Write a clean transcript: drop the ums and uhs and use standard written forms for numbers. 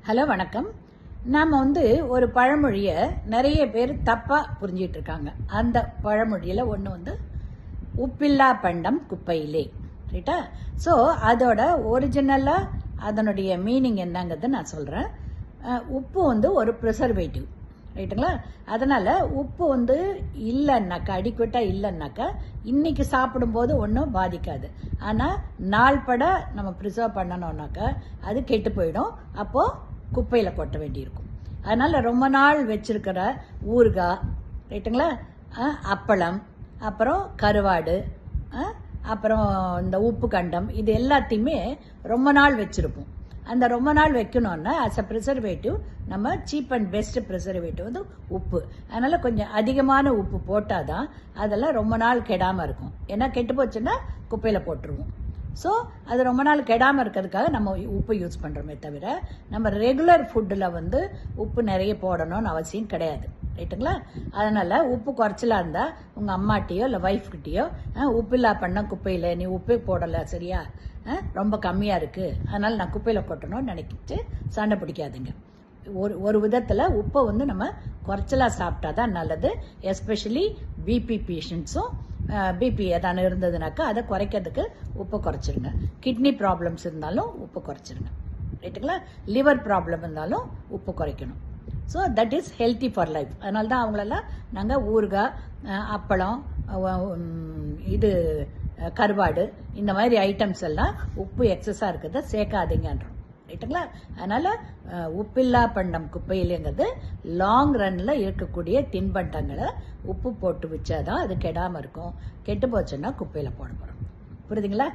Hello வணக்கம். நாம் ஒரு பழமொழியை நிறைய பேர் தப்பாக புரிஞ்சிட்டு இருக்காங்க. அந்த பழமொழியில் ஒன்று உப்பில்லா பண்டம் குப்பையிலே, ரைட்டா? ஸோ அதோட ஒரிஜினலாக அதனுடைய மீனிங் என்னங்கிறது நான் சொல்கிறேன். உப்பு ஒரு ப்ரிசர்வேட்டிவ், ரைட்டுங்களா? அதனால் உப்பு இல்லைன்னாக்கா, அடிக்குவேட்டாக இல்லைன்னாக்கா இன்னைக்கு சாப்பிடும்போது ஒன்றும் பாதிக்காது. ஆனால் நாள்பட நம்ம ப்ரிசர்வ் பண்ணணும்னாக்கா அது கெட்டு போயிடும். அப்போது குப்பையில் கொட்ட வேண்டியிருக்கும். அதனால் ரொம்ப நாள் வச்சிருக்கிற ஊறுகாய், ரைட்டுங்களா, அப்பளம், அப்புறம் கருவாடு, அப்புறம் இந்த உப்பு கண்டம், இது எல்லாத்தையுமே ரொம்ப நாள் வச்சுருப்போம். அந்த ரொம்ப நாள் வைக்கணும்னா அஸ் அ ப்ரிசர்வேட்டிவ் நம்ம சீப் அண்ட் பெஸ்ட் ப்ரிசர்வேட்டிவ் உப்பு. அதனால் கொஞ்சம் அதிகமான உப்பு போட்டால் தான் அதெல்லாம் ரொம்ப நாள் கெடாமல் இருக்கும். ஏன்னா கெட்டு போச்சுன்னா குப்பையில் போட்டுருவோம். ஸோ அது ரொம்ப நாள் கெடாமல் இருக்கிறதுக்காக நம்ம உப்பு யூஸ் பண்ணுறோமே தவிர நம்ம ரெகுலர் ஃபுட்டில் உப்பு நிறைய போடணும்னு அவசியம் கிடையாது, ரைட்டுங்களா? அதனால் உப்பு குறைச்சலாக இருந்தால் உங்கள் அம்மாட்டியோ இல்லை ஒய்ஃப்கிட்டயோ உப்பில்லா பண்ண குப்பையில் நீ உப்பே போடலை, சரியா, ரொம்ப கம்மியாக இருக்குது, அதனால் நான் குப்பையில் கொட்டணும்னு நினைக்கிட்டு சண்டை பிடிக்காதுங்க. ஒரு விதத்தில் உப்பை நம்ம குறைச்சலாக சாப்பிட்டா தான் நல்லது. எஸ்பெஷலி பிபி பேஷண்ட்ஸும் பிபி எதான இருந்ததுனாக்கா அதை குறைக்கிறதுக்கு உப்பு குறைச்சிருங்க. கிட்னி ப்ராப்ளம்ஸ் இருந்தாலும் உப்பு குறைச்சிருங்க, ரைட்டுங்களா? லிவர் ப்ராப்ளம் இருந்தாலும் உப்பு குறைக்கணும். So that is healthy for life. அதனால தான் அவங்களெல்லாம் நாங்கள் ஊறுகாய், அப்பளம், இது கருவாடு, இந்த மாதிரி ஐட்டம்ஸ் எல்லாம் உப்பு எக்ஸஸாக இருக்கிறத சேர்க்காதீங்கன்றோம், ரைட்டுங்களா? அதனால் உப்பில்லா பண்டம் குப்பையிலேங்கிறது லாங் ரன்னில் இருக்கக்கூடிய தின்பண்டங்களை உப்பு போட்டு வச்சாதான் அது கெடாமல் இருக்கும். கெட்டு போச்சுன்னா குப்பையில் போட போகிறோம். புரியுதுங்களா?